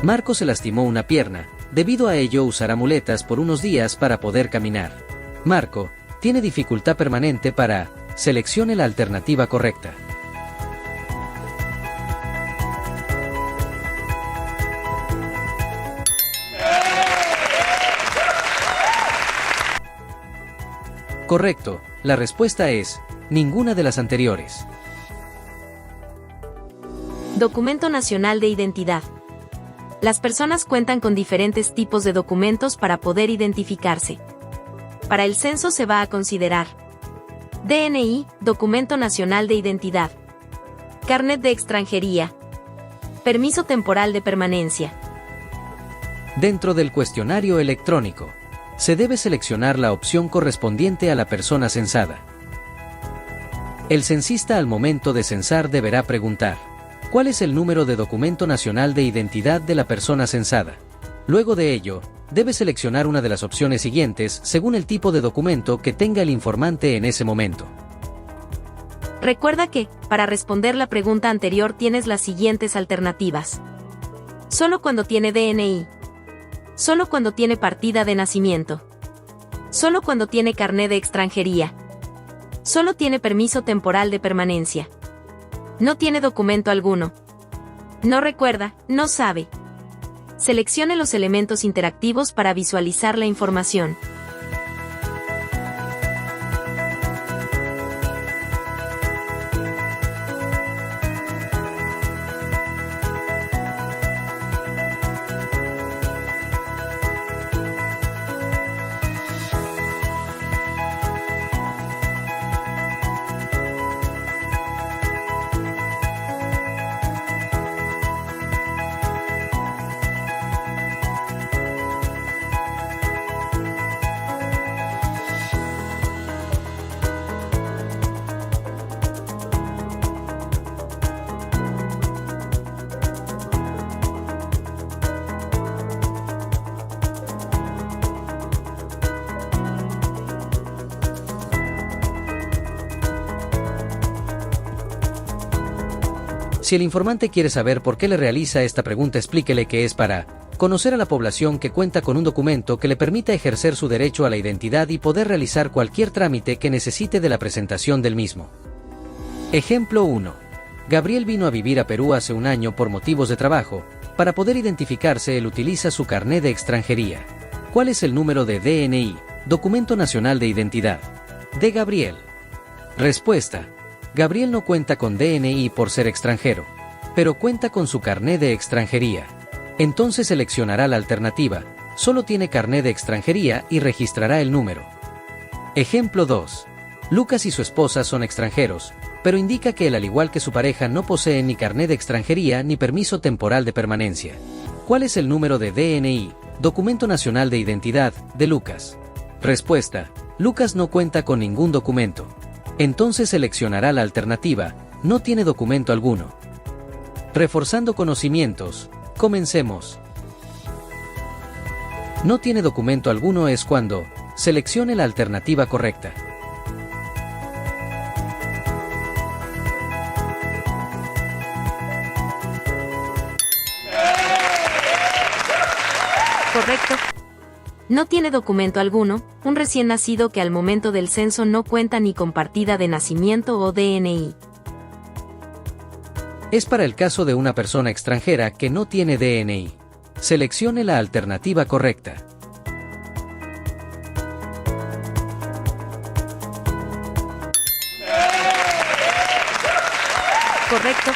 Marco se lastimó una pierna, debido a ello usará muletas por unos días para poder caminar. Marco tiene dificultad permanente para, seleccione la alternativa correcta. Correcto, la respuesta es, ninguna de las anteriores. Documento Nacional de Identidad. Las personas cuentan con diferentes tipos de documentos para poder identificarse. Para el censo se va a considerar DNI, Documento Nacional de Identidad, Carnet de Extranjería, Permiso Temporal de Permanencia. Dentro del cuestionario electrónico, se debe seleccionar la opción correspondiente a la persona censada. El censista al momento de censar deberá preguntar: ¿cuál es el número de documento nacional de identidad de la persona censada? Luego de ello, debe seleccionar una de las opciones siguientes según el tipo de documento que tenga el informante en ese momento. Recuerda que, para responder la pregunta anterior tienes las siguientes alternativas. Solo cuando tiene DNI. Solo cuando tiene partida de nacimiento. Solo cuando tiene carné de extranjería. Solo tiene permiso temporal de permanencia. No tiene documento alguno. No recuerda, no sabe. Seleccione los elementos interactivos para visualizar la información. Si el informante quiere saber por qué le realiza esta pregunta, explíquele que es para conocer a la población que cuenta con un documento que le permita ejercer su derecho a la identidad y poder realizar cualquier trámite que necesite de la presentación del mismo. Ejemplo 1. Gabriel vino a vivir a Perú hace un año por motivos de trabajo. Para poder identificarse, él utiliza su carné de extranjería. ¿Cuál es el número de DNI, Documento Nacional de Identidad, de Gabriel? Respuesta: Gabriel no cuenta con DNI por ser extranjero, pero cuenta con su carné de extranjería. Entonces seleccionará la alternativa, solo tiene carné de extranjería y registrará el número. Ejemplo 2. Lucas y su esposa son extranjeros, pero indica que él, al igual que su pareja, no posee ni carné de extranjería ni permiso temporal de permanencia. ¿Cuál es el número de DNI, Documento Nacional de Identidad, de Lucas? Respuesta: Lucas no cuenta con ningún documento. Entonces seleccionará la alternativa, no tiene documento alguno. Reforzando conocimientos, comencemos. No tiene documento alguno es cuando seleccione la alternativa correcta. Correcto. No tiene documento alguno, un recién nacido que al momento del censo no cuenta ni con partida de nacimiento o DNI. Es para el caso de una persona extranjera que no tiene DNI. Seleccione la alternativa correcta. Correcto.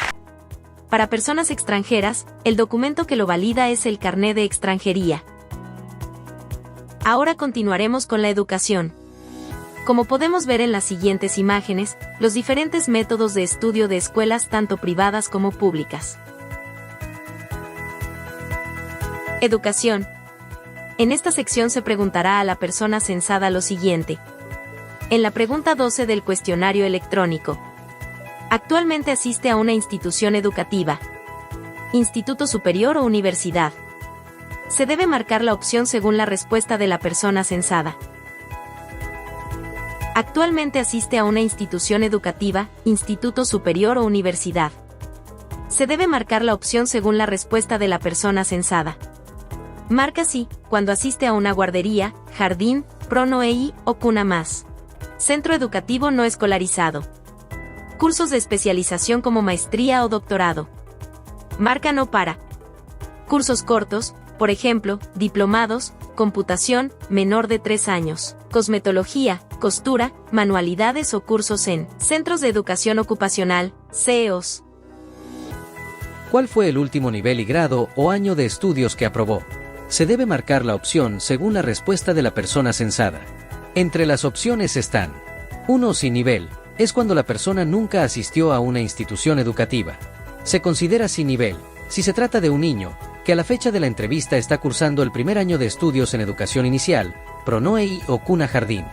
Para personas extranjeras, el documento que lo valida es el carné de extranjería. Ahora continuaremos con la educación. Como podemos ver en las siguientes imágenes, los diferentes métodos de estudio de escuelas tanto privadas como públicas. Educación. En esta sección se preguntará a la persona censada lo siguiente. En la pregunta 12 del cuestionario electrónico. ¿Actualmente asiste a una institución educativa? ¿Instituto superior o universidad? Se debe marcar la opción según la respuesta de la persona censada. Actualmente asiste a una institución educativa, instituto superior o universidad. Se debe marcar la opción según la respuesta de la persona censada. Marca sí, cuando asiste a una guardería, jardín, PRONOEI o cuna más. Centro educativo no escolarizado. Cursos de especialización como maestría o doctorado. Marca no para. Cursos cortos, por ejemplo, diplomados, computación, menor de 3 años, cosmetología, costura, manualidades o cursos en centros de educación ocupacional, CEOs. ¿Cuál fue el último nivel y grado o año de estudios que aprobó? Se debe marcar la opción según la respuesta de la persona censada. Entre las opciones están: 1. Sin nivel. Es cuando la persona nunca asistió a una institución educativa. Se considera sin nivel si se trata de un niño que a la fecha de la entrevista está cursando el primer año de estudios en educación inicial, PRONOEI o cuna jardín.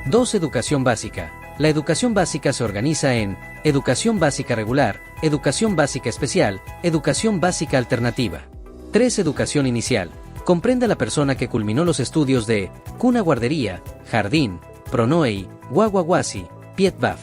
2. Educación básica. La educación básica se organiza en educación básica regular, educación básica especial, educación básica alternativa. 3. Educación inicial. Comprende a la persona que culminó los estudios de cuna guardería, jardín, PRONOEI, guaguaguasi, pietbaf.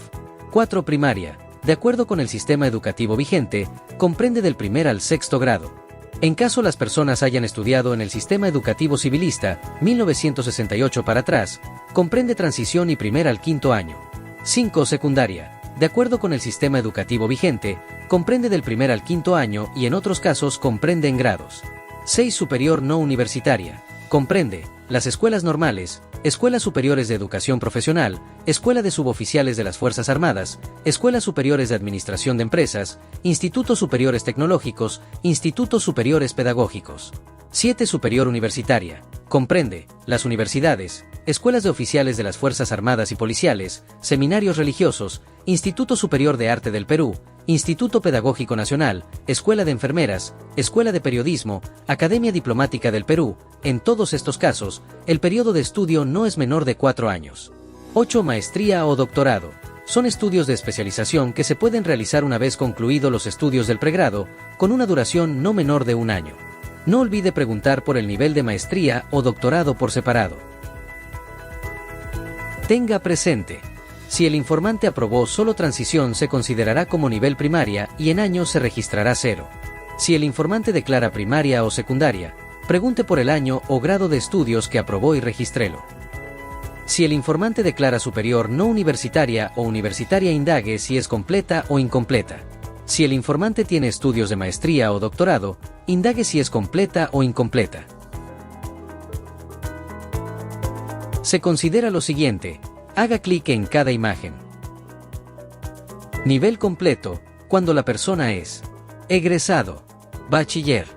4. Primaria. De acuerdo con el sistema educativo vigente, comprende del primer al sexto grado. En caso las personas hayan estudiado en el sistema educativo civilista, 1968 para atrás, comprende transición y primer al quinto año. 5. Secundaria. De acuerdo con el sistema educativo vigente, comprende del primer al quinto año y en otros casos comprende en grados. 6. Superior no universitaria. Comprende las escuelas normales, escuelas superiores de educación profesional, escuela de suboficiales de las Fuerzas Armadas, escuelas superiores de administración de empresas, institutos superiores tecnológicos, institutos superiores pedagógicos. 7. Superior universitaria. Comprende las universidades, escuelas de oficiales de las Fuerzas Armadas y policiales, seminarios religiosos, Instituto Superior de Arte del Perú, Instituto Pedagógico Nacional, Escuela de Enfermeras, Escuela de Periodismo, Academia Diplomática del Perú. En todos estos casos, el periodo de estudio no es menor de 4 años. 8. Maestría o doctorado. Son estudios de especialización que se pueden realizar una vez concluidos los estudios del pregrado, con una duración no menor de 1 año. No olvide preguntar por el nivel de maestría o doctorado por separado. Tenga presente: si el informante aprobó solo transición se considerará como nivel primaria y en años se registrará 0. Si el informante declara primaria o secundaria, pregunte por el año o grado de estudios que aprobó y regístrelo. Si el informante declara superior no universitaria o universitaria, indague si es completa o incompleta. Si el informante tiene estudios de maestría o doctorado, indague si es completa o incompleta. Se considera lo siguiente: haga clic en cada imagen. Nivel completo, cuando la persona es egresado, bachiller,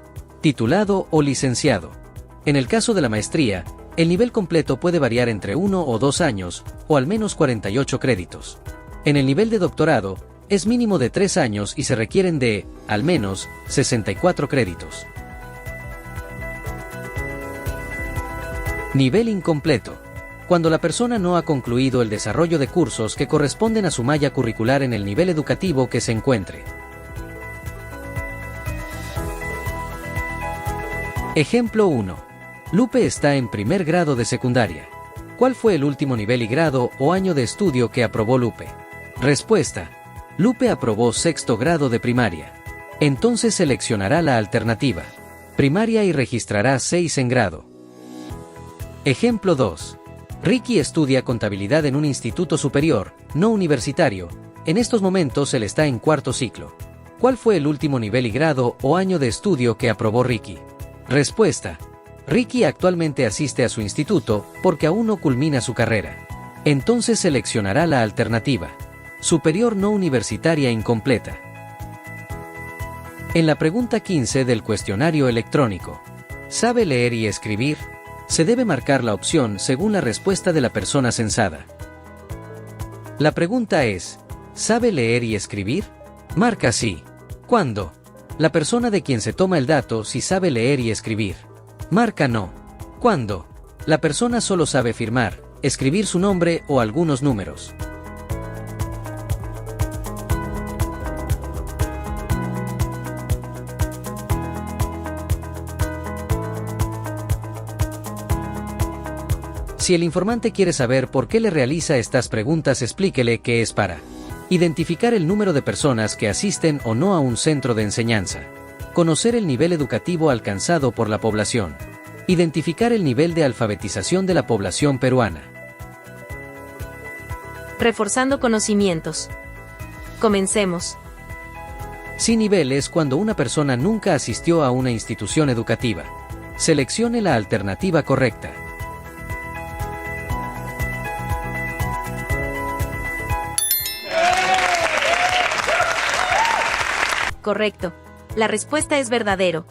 titulado o licenciado. En el caso de la maestría, el nivel completo puede variar entre 1 o 2 años, o al menos 48 créditos. En el nivel de doctorado, es mínimo de 3 años y se requieren de, al menos, 64 créditos. Nivel incompleto. Cuando la persona no ha concluido el desarrollo de cursos que corresponden a su malla curricular en el nivel educativo que se encuentre. Ejemplo 1. Lupe está en primer grado de secundaria. ¿Cuál fue el último nivel y grado o año de estudio que aprobó Lupe? Respuesta: Lupe aprobó sexto grado de primaria. Entonces seleccionará la alternativa primaria y registrará 6 en grado. Ejemplo 2. Ricky estudia contabilidad en un instituto superior, no universitario. En estos momentos él está en cuarto ciclo. ¿Cuál fue el último nivel y grado o año de estudio que aprobó Ricky? Respuesta: Ricky actualmente asiste a su instituto porque aún no culmina su carrera. Entonces seleccionará la alternativa superior no universitaria incompleta. En la pregunta 15 del cuestionario electrónico, ¿sabe leer y escribir? Se debe marcar la opción según la respuesta de la persona censada. La pregunta es: ¿sabe leer y escribir? Marca sí. ¿Cuándo? La persona de quien se toma el dato si sabe leer y escribir. Marca no. Cuando la persona solo sabe firmar, escribir su nombre o algunos números. Si el informante quiere saber por qué le realiza estas preguntas, explíquele que es para identificar el número de personas que asisten o no a un centro de enseñanza, conocer el nivel educativo alcanzado por la población, identificar el nivel de alfabetización de la población peruana. Reforzando conocimientos. Comencemos. Sin nivel es cuando una persona nunca asistió a una institución educativa. Seleccione la alternativa correcta. Correcto. La respuesta es verdadero.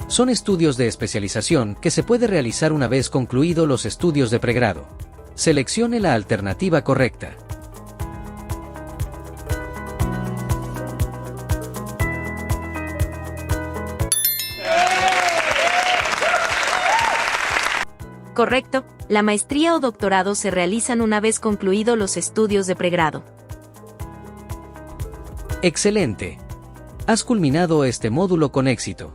Son estudios de especialización que se puede realizar una vez concluido los estudios de pregrado. Seleccione la alternativa correcta. Correcto. La maestría o doctorado se realizan una vez concluido los estudios de pregrado. Excelente. Has culminado este módulo con éxito.